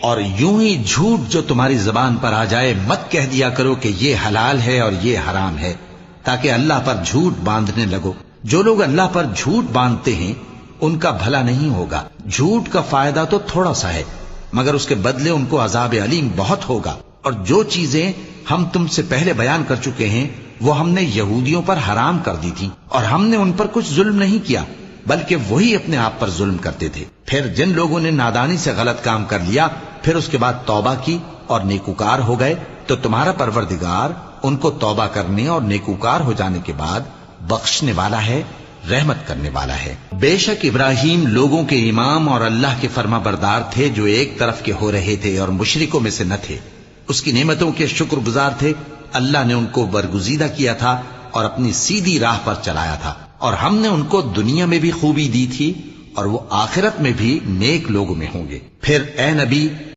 اور یوں ہی جھوٹ جو تمہاری زبان پر آ جائے مت کہہ دیا کرو کہ یہ حلال ہے اور یہ حرام ہے، تاکہ اللہ پر جھوٹ باندھنے لگو۔ جو لوگ اللہ پر جھوٹ باندھتے ہیں ان کا بھلا نہیں ہوگا۔ جھوٹ کا فائدہ تو تھوڑا سا ہے، مگر اس کے بدلے ان کو عذاب علیم بہت ہوگا۔ اور جو چیزیں ہم تم سے پہلے بیان کر چکے ہیں وہ ہم نے یہودیوں پر حرام کر دی تھی، اور ہم نے ان پر کچھ ظلم نہیں کیا بلکہ وہی اپنے آپ پر ظلم کرتے تھے۔ پھر جن لوگوں نے نادانی سے غلط کام کر لیا پھر اس کے بعد توبہ کی اور نیکوکار ہو گئے تو تمہارا پروردگار ان کو توبہ کرنے اور نیکوکار ہو جانے کے بعد بخشنے والا ہے، رحمت کرنے والا ہے۔ بے شک ابراہیم لوگوں کے امام اور اللہ کے فرما بردار تھے جو ایک طرف کے ہو رہے تھے اور مشرکوں میں سے نہ تھے۔ اس کی نعمتوں کے شکر گزار تھے۔ اللہ نے ان کو برگزیدہ کیا تھا اور اپنی سیدھی راہ پر چلایا تھا، اور ہم نے ان کو دنیا میں بھی خوبی دی تھی اور وہ آخرت میں بھی نیک لوگوں میں ہوں گے۔ پھر اے نبی